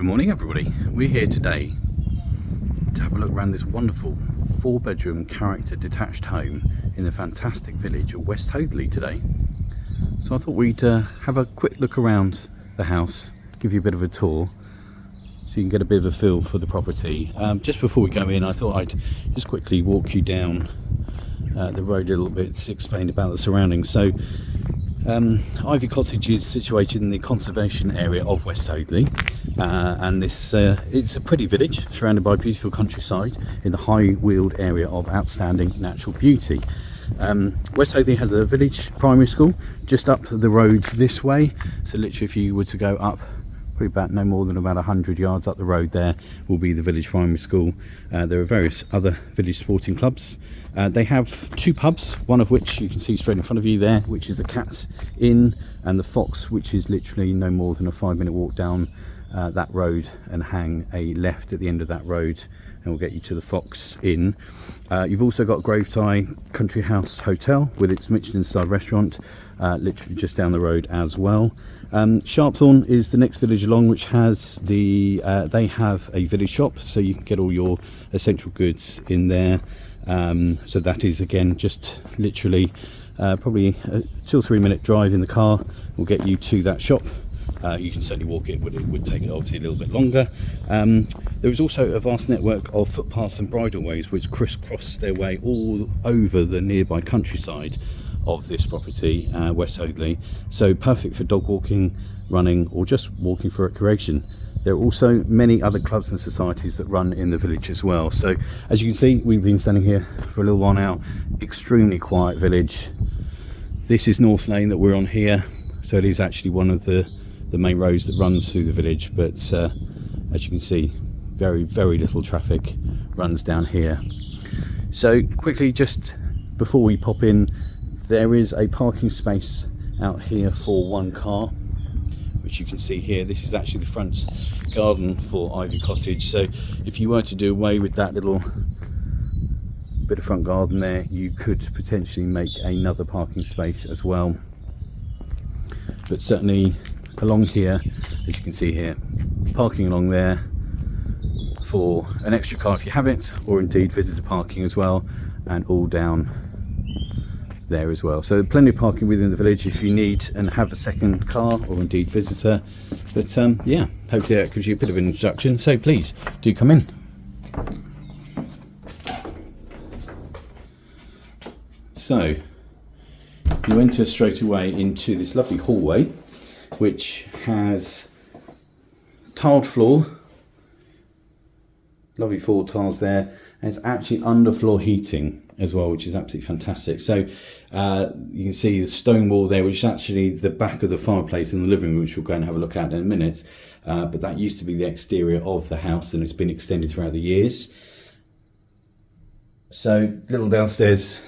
Good morning everybody. We're here today to have a look around this wonderful 4-bedroom character detached home in the fantastic village of West Hoathly today. So I thought we'd have a quick look around the house, give you a bit of a tour so you can get a bit of a feel for the property. Just before we go in, I thought I'd just quickly walk you down the road a little bit to explain about the surroundings. So Ivy Cottage is situated in the conservation area of West Hoathly, and this it's a pretty village surrounded by beautiful countryside in the high weald area of outstanding natural beauty. West Hoathly has a village primary school just up the road this way, so literally if you were to go up probably about no more than about 100 yards up the road, there will be the village primary school. There are various other village sporting clubs. They have 2 pubs, one of which you can see straight in front of you there, which is the Cat Inn, and the Fox, which is literally no more than a 5-minute walk down that road and hang a left at the end of that road and we'll get you to the Fox Inn. You've also got Grovetie Country House Hotel with its Michelin starred restaurant literally just down the road as well. Sharpthorne is the next village along, which has the they have a village shop, so you can get all your essential goods in there. So that is again just literally probably a 2 or 3 minute drive in the car will get you to that shop. You can certainly walk it, but it would take it obviously a little bit longer. There is also a vast network of footpaths and bridleways which crisscross their way all over the nearby countryside of this property, West Hoathly, so perfect for dog walking, running, or just walking for recreation. There are also many other clubs and societies that run in the village as well. So as you can see, we've been standing here for a little while now. Extremely quiet village. This is North Lane that we're on here, so it is actually one of the main roads that runs through the village, but as you can see, very little traffic runs down here. So quickly, just before we pop in, there is a parking space out here for 1 car, which you can see here. This is actually the front garden for Ivy Cottage, so if you were to do away with that little bit of front garden there, you could potentially make another parking space as well. But certainly along here, as you can see here, parking along there for an extra car if you have it, or indeed visitor parking as well, and all down there as well. So plenty of parking within the village if you need and have a second car or indeed visitor. But yeah, hopefully that gives you a bit of an introduction, so please do come in. So you enter straight away into this lovely hallway which has tiled floor, lovely 4 tiles there, and it's actually underfloor heating as well, which is absolutely fantastic. So you can see the stone wall there, which is actually the back of the fireplace in the living room, which we'll go and have a look at in a minute. But that used to be the exterior of the house, and it's been extended throughout the years. So little downstairs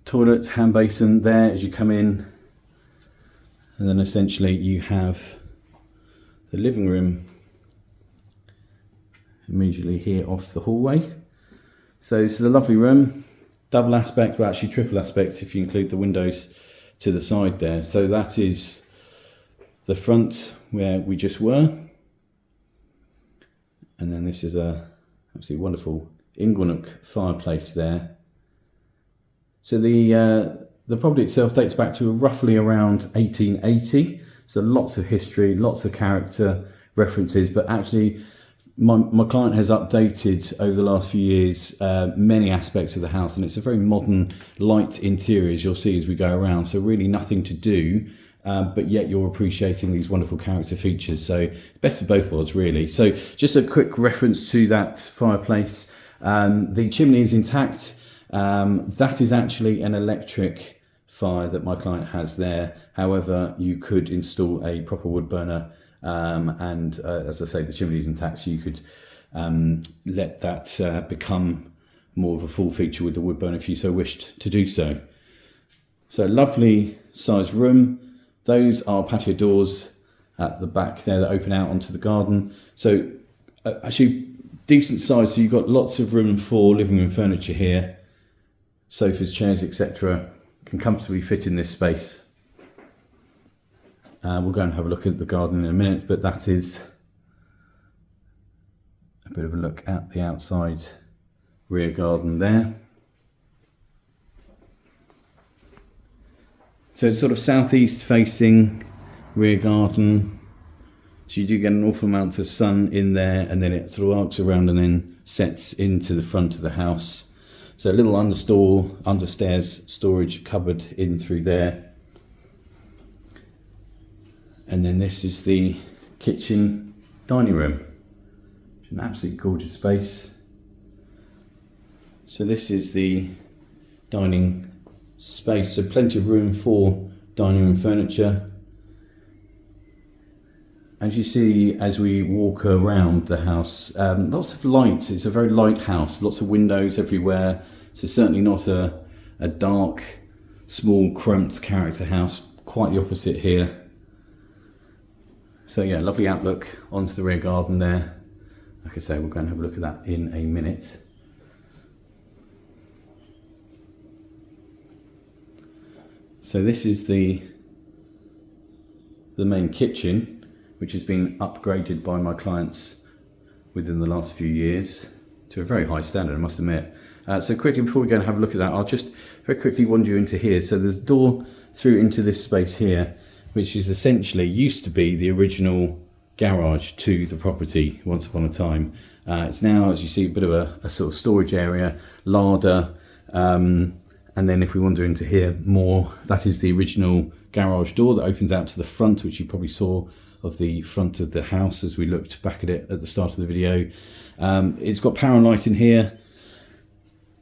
toilet, hand basin there as you come in, and then essentially you have the living room immediately here off the hallway. So this is a lovely room, double aspect, well actually triple aspect if you include the windows to the side there. So that is the front where we just were, and then this is a absolutely wonderful Inglenook fireplace there. So the property itself dates back to roughly around 1880, so lots of history, lots of character references, but actually my client has updated over the last few years many aspects of the house, and it's a very modern, light interior as you'll see as we go around, so really nothing to do, but yet you're appreciating these wonderful character features, so best of both worlds really. So just a quick reference to that fireplace. The chimney is intact. That is actually an electric fire that my client has there. However, you could install a proper wood burner, and as I say, the chimney is intact, so you could let that become more of a full feature with the wood burner if you so wished to do so. So lovely sized room. Those are patio doors at the back there that open out onto the garden. So actually decent size, so you've got lots of room for living room furniture here. Sofas, chairs, etc. can comfortably fit in this space. We'll go and have a look at the garden in a minute, but that is A bit of a look at the outside rear garden there. So it's sort of southeast facing rear garden. So you do get an awful amount of sun in there, and then it sort of arcs around and then sets into the front of the house. So a little understairs storage cupboard in through there. And then this is the kitchen dining room. It's an absolutely gorgeous space. So this is the dining space, so plenty of room for dining room furniture. As you see as we walk around the house, lots of lights. It's a very light house, lots of windows everywhere. So certainly not a dark, small, cramped character house, quite the opposite here. So yeah, lovely outlook onto the rear garden there. Like I say, we'll go and have a look at that in a minute. So this is the main kitchen, which has been upgraded by my clients within the last few years to a very high standard, I must admit. So quickly, before we go and have a look at that, I'll just very quickly wander you into here. So there's a door through into this space here, which is essentially used to be the original garage to the property once upon a time. It's now, as you see, a bit of a sort of storage area, larder, and then if we wander into here more, that is the original garage door that opens out to the front, which you probably saw of the front of the house as we looked back at it at the start of the video. It's got power and light in here,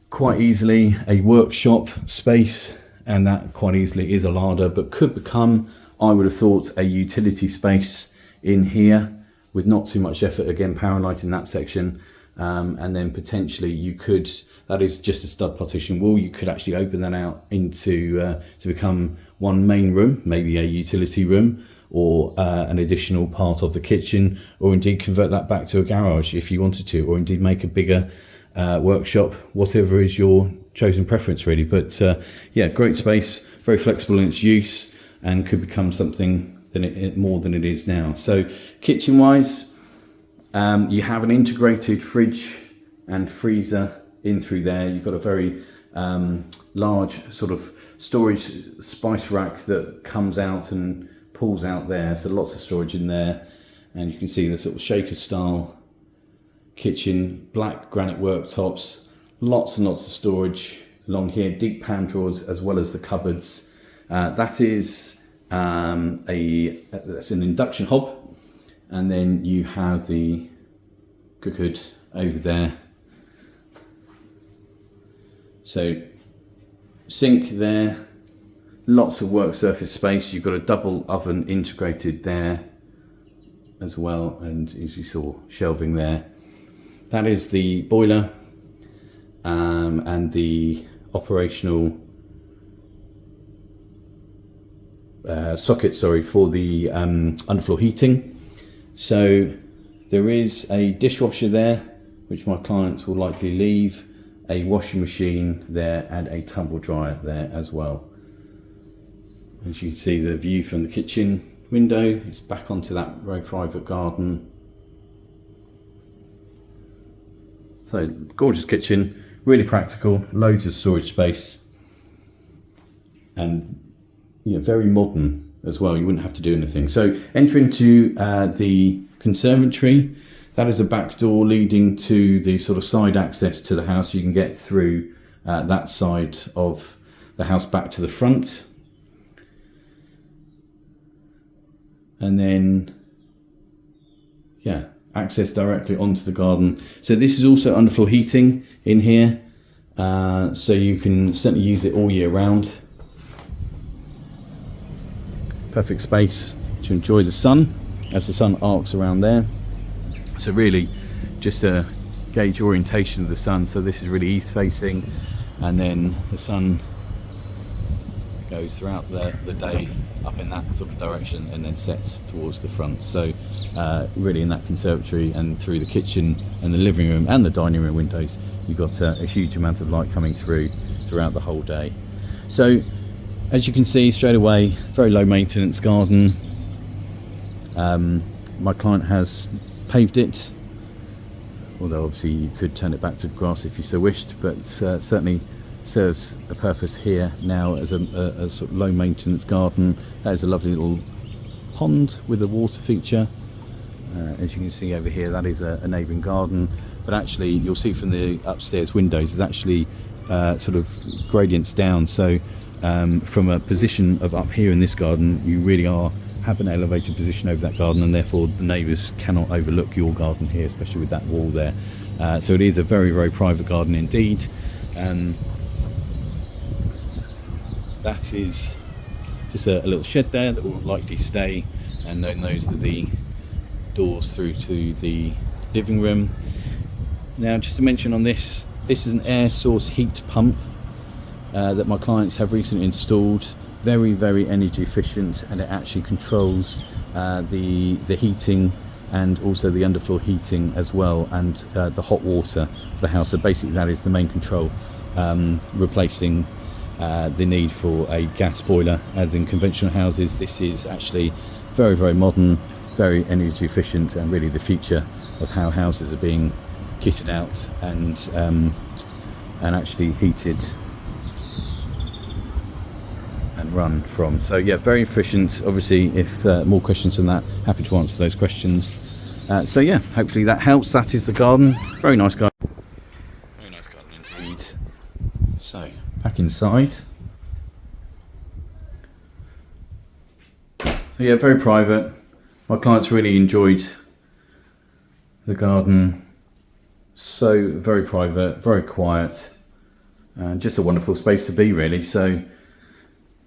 quite easily a workshop space, and that quite easily is a larder, but could become, I would have thought, a utility space in here with not too much effort. Again, power and light in that section, and then potentially you could, that is just a stud partition wall, you could actually open that out into to become one main room, maybe a utility room, or an additional part of the kitchen, or indeed convert that back to a garage if you wanted to, or indeed make a bigger workshop, whatever is your chosen preference really. But yeah, great space, very flexible in its use, and could become something more than it is now. So kitchen wise, you have an integrated fridge and freezer in through there. You've got a very large sort of storage spice rack that comes out and pulls out there, so lots of storage in there. And you can see the sort of shaker style kitchen, black granite worktops, lots and lots of storage along here, deep pan drawers as well as the cupboards. That is that's an induction hob, and then you have the cookhood over there. So sink there, lots of work surface space. You've got a double oven integrated there as well, and as you saw, shelving there. That is the boiler and the operational socket, for the underfloor heating. So there is a dishwasher there, which my clients will likely leave, a washing machine there, and a tumble dryer there as well. As you can see, the view from the kitchen window is back onto that very private garden. So gorgeous kitchen, really practical, loads of storage space, and very modern as well. You wouldn't have to do anything. So enter into the conservatory. That is a back door leading to the sort of side access to the house. You can get through that side of the house back to the front. And then, access directly onto the garden. So this is also underfloor heating in here. So you can certainly use it all year round. Perfect space to enjoy the sun as the sun arcs around there. So really just to gauge orientation of the sun. So this is really east facing, and then the sun goes throughout the day up in that sort of direction and then sets towards the front. So really in that conservatory and through the kitchen and the living room and the dining room windows, you've got a huge amount of light coming throughout the whole day. So as you can see straight away, very low maintenance garden. My client has paved it although obviously you could turn it back to grass if you so wished, but certainly serves a purpose here now as a sort of low maintenance garden. That is a lovely little pond with a water feature. As you can see over here, that is a neighbouring garden, but actually you'll see from the upstairs windows there's actually sort of gradients down, so from a position of up here in this garden you really have an elevated position over that garden, and therefore the neighbours cannot overlook your garden here, especially with that wall there. So it is a very, very private garden indeed. That is just a little shed there that will likely stay, and then those are the doors through to the living room. Now, just to mention on this is an air source heat pump that my clients have recently installed. Very, very energy efficient, and it actually controls the heating and also the underfloor heating as well, and the hot water for the house. So basically that is the main control, replacing the need for a gas boiler as in conventional houses. This is actually very, very modern, very energy efficient, and really the future of how houses are being kitted out and actually heated and run from. So yeah, very efficient. Obviously, if more questions than that, happy to answer those questions. So yeah, hopefully that helps. That is the garden. Very nice garden. Very nice garden indeed. So back inside. So yeah, very private. My clients really enjoyed the garden. So very private, very quiet, and just a wonderful space to be, really. So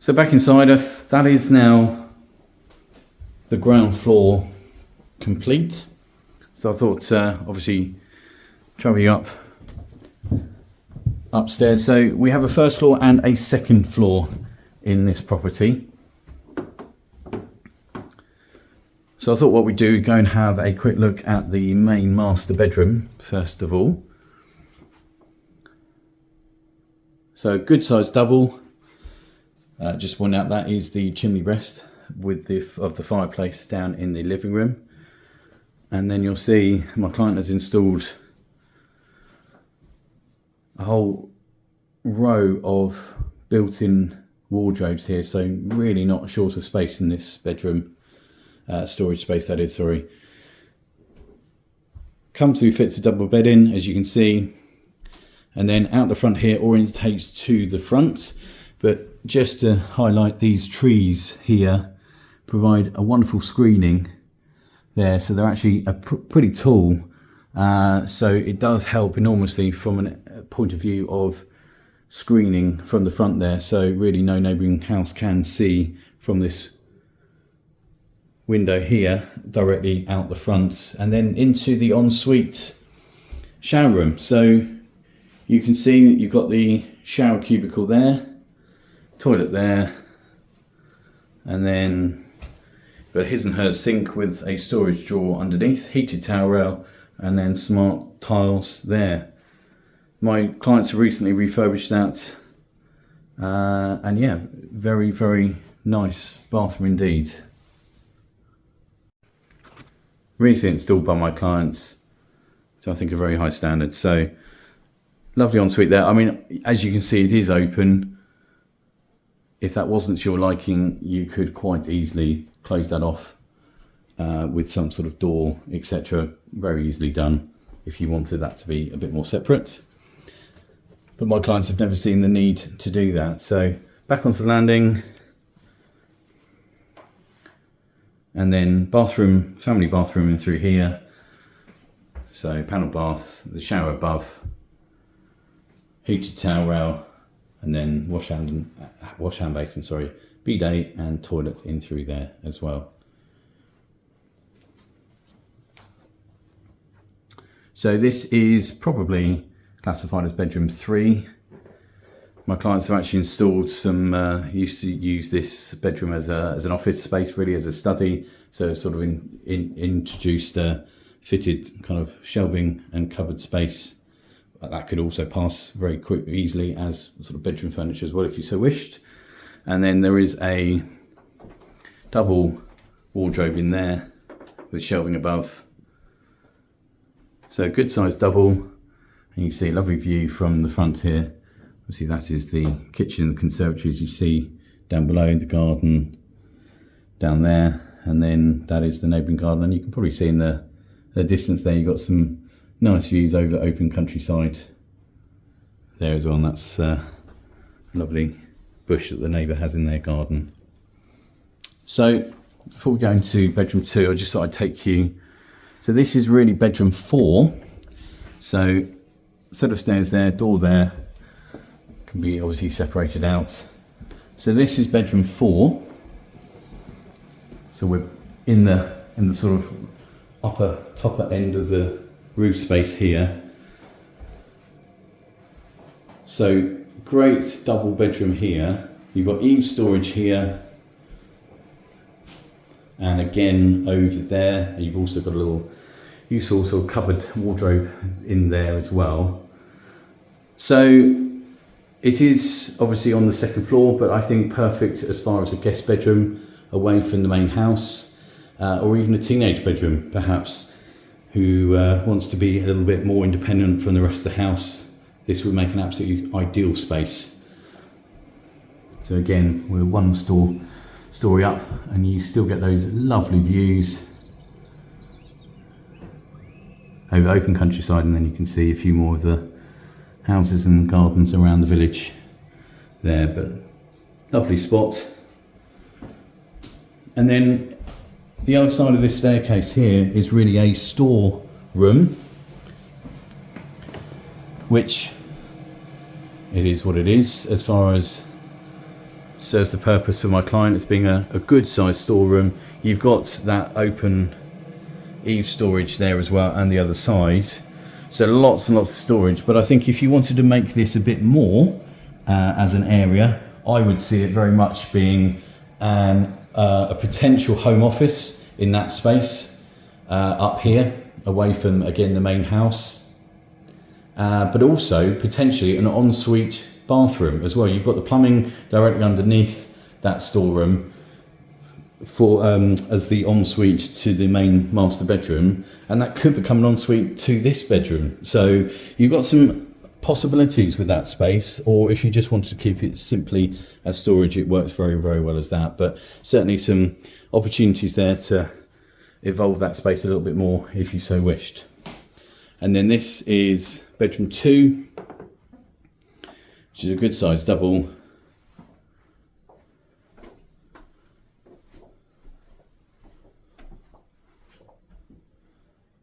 back inside us, that is now the ground floor complete. So I thought, obviously, travel you upstairs. So we have a first floor and a second floor in this property. So I thought what we'd do, go and have a quick look at the main master bedroom first of all. So good size double. Just point out that is the chimney breast with the fireplace down in the living room, and then you'll see my client has installed a whole row of built-in wardrobes here, so really not short of space in this bedroom, storage space that is, sorry. Comfortably fits a double bed in, as you can see, and then out the front here orientates to the front. But just to highlight, these trees here provide a wonderful screening there, so they're actually pretty tall, so it does help enormously from a point of view of screening from the front there. So really no neighbouring house can see from this window here directly out the front, and then into the ensuite shower room. So you can see that you've got the shower cubicle there, toilet there, and then got a his and hers sink with a storage drawer underneath, heated towel rail, and then smart tiles there. My clients have recently refurbished that, and yeah, very, very nice bathroom indeed. Recently installed by my clients, so I think a very high standard. So lovely ensuite there. I mean, as you can see, it is open. If that wasn't your liking, you could quite easily close that off with some sort of door, etc. Very easily done if you wanted that to be a bit more separate. But my clients have never seen the need to do that. So back onto the landing. And then bathroom, family bathroom in through here. So panel bath, the shower above, heated towel rail, and then wash hand basin, sorry, bidet and toilet in through there as well. So this is probably classified as bedroom 3. My clients have actually installed some, used to use this bedroom as an office space, really as a study. So sort of introduced a fitted kind of shelving and cupboard space. That could also pass very easily as sort of bedroom furniture as well, if you so wished. And then there is a double wardrobe in there with shelving above. So a good sized double, and you can see a lovely view from the front here. Obviously that is the kitchen and the conservatory, as you see down below, the garden down there, and then that is the neighbouring garden, and you can probably see in the distance there you've got some nice views over the open countryside there as well, and that's a lovely bush that the neighbour has in their garden. So before we go into bedroom 2, I just thought I'd take you, so this is really bedroom 4. So set of stairs there, door there, can be obviously separated out. So this is bedroom 4. So we're in the sort of topper end of the roof space here. So great double bedroom here. You've got eaves storage here, and again over there you've also got a little useful sort of cupboard wardrobe in there as well. So it is obviously on the second floor, but I think perfect as far as a guest bedroom away from the main house, or even a teenage bedroom perhaps, who wants to be a little bit more independent from the rest of the house. This would make an absolutely ideal space. So again, we're one story up, and you still get those lovely views over open countryside, and then you can see a few more of the houses and gardens around the village there, but lovely spot. And then the other side of this staircase here is really a store room, which it is what it is as far as serves the purpose for my client as being a good sized storeroom. You've got that open eave storage there as well, and the other side, so lots and lots of storage. But I think if you wanted to make this a bit more as an area, I would see it very much being a potential home office in that space up here, away from again the main house, but also potentially an ensuite bathroom as well. You've got the plumbing directly underneath that storeroom for as the ensuite to the main master bedroom, and that could become an ensuite to this bedroom. So you've got some possibilities with that space, or if you just wanted to keep it simply as storage, it works very, very well as that. But certainly some opportunities there to evolve that space a little bit more if you so wished. And then this is bedroom 2, which is a good size double.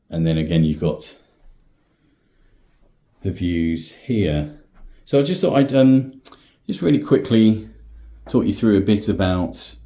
And then again you've got the views here. So I just thought I'd just really quickly talk you through a bit about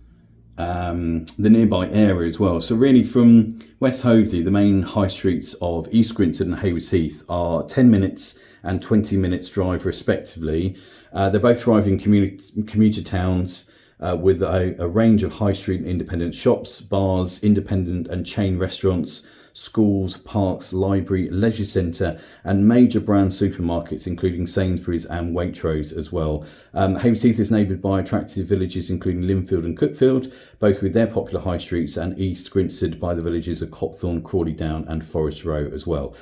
the nearby area as well. So really from West Hoathly, the main high streets of East Grinstead and Haywards Heath are 10 minutes and 20 minutes drive respectively. They're both thriving commuter towns with a range of high street independent shops, bars, independent and chain restaurants, schools, parks, library, leisure centre and major brand supermarkets including Sainsbury's and Waitrose as well. Haywards Heath is neighboured by attractive villages including Linfield and Cookfield, both with their popular high streets, and East Grinstead by the villages of Copthorne, Crawley Down and Forest Row as well.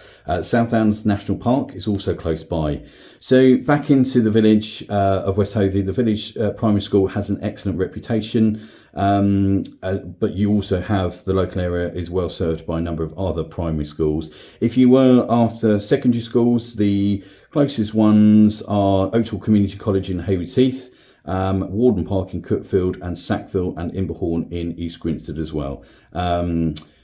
South Downs National Park is also close by. So back into the village of West Hoathly, the village primary school has an excellent reputation. But you also have the local area is well served by a number of other primary schools. If you were after secondary schools, the closest ones are Oathall Community College in Haywards Heath, Warden Park in Cookfield, and Sackville and Imberhorn in East Grinstead as well.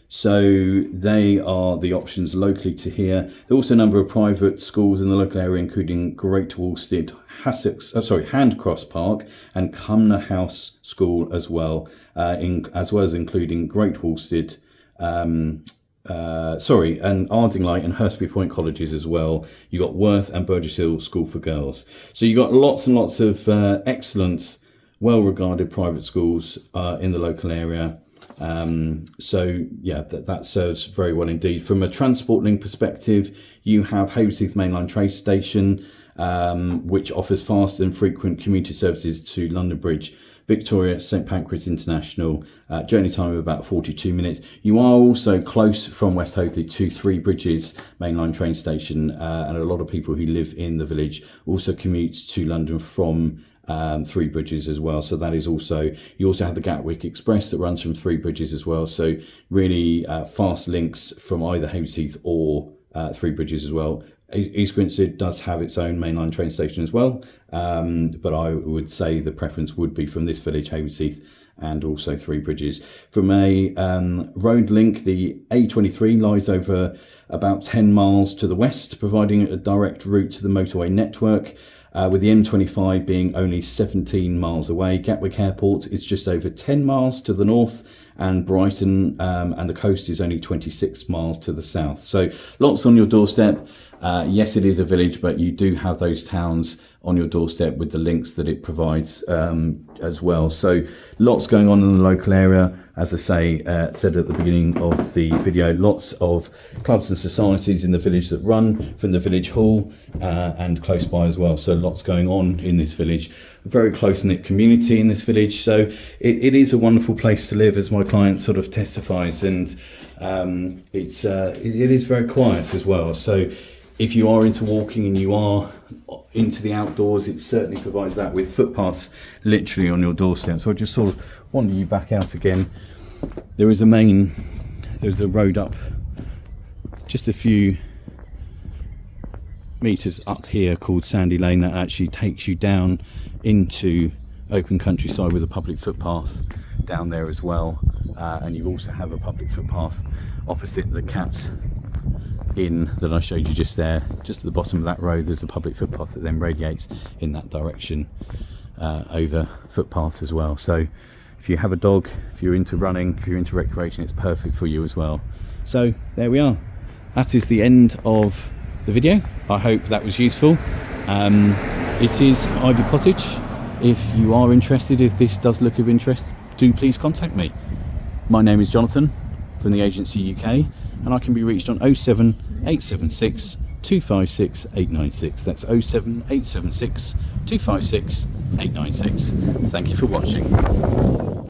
So they are the options locally to here. There are also a number of private schools in the local area, including Great Woolstead, Handcross Park and Cumnor House School as well, as well as including Great Woolstead, and Ardingly and Hurstby Point colleges as well. You got Worth and Burgess Hill School for Girls. So you got lots and lots of excellent, well-regarded private schools in the local area. So yeah, that serves very well indeed. From a transport link perspective, you have Haywards Heath Mainline train station, which offers fast and frequent commuter services to London Bridge, Victoria St Pancras International, journey time of about 42 minutes. You are also close from West Hoathly to Three Bridges mainline train station, and a lot of people who live in the village also commute to London from Three Bridges as well. So that is also, you also have the Gatwick Express that runs from Three Bridges as well. So really fast links from either Hoathly or Three Bridges as well. East Grinstead does have its own mainline train station as well, but I would say the preference would be from this village, Hoathly, and also Three Bridges. From a road link, the A23 lies over about 10 miles to the west, providing a direct route to the motorway network, with the M25 being only 17 miles away. Gatwick Airport is just over 10 miles to the north, and Brighton and the coast is only 26 miles to the south. So lots on your doorstep. Yes, it is a village, but you do have those towns on your doorstep with the links that it provides as well. So lots going on in the local area. As I said at the beginning of the video, lots of clubs and societies in the village that run from the village hall and close by as well. So lots going on in this village. A very close-knit community in this village. So it is a wonderful place to live, as my client sort of testifies, and it is very quiet as well. So if you are into walking and you are into the outdoors, it certainly provides that, with footpaths literally on your doorstep. So I just sort of wander you back out again. There's a road up just a few meters up here called Sandy Lane that actually takes you down into open countryside with a public footpath down there as well. And you also have a public footpath opposite the Cat Inn that I showed you just there. Just at the bottom of that road, there's a public footpath that then radiates in that direction over footpaths as well. So if you have a dog, if you're into running, if you're into recreation, it's perfect for you as well. So there we are. That is the end of the video. I hope that was useful. It is Ivy Cottage. If you are interested, if this does look of interest, do please contact me. My name is Jonathan from the agency UK, and I can be reached on 07876 256 896. That's 07876 256 896. Thank you for watching.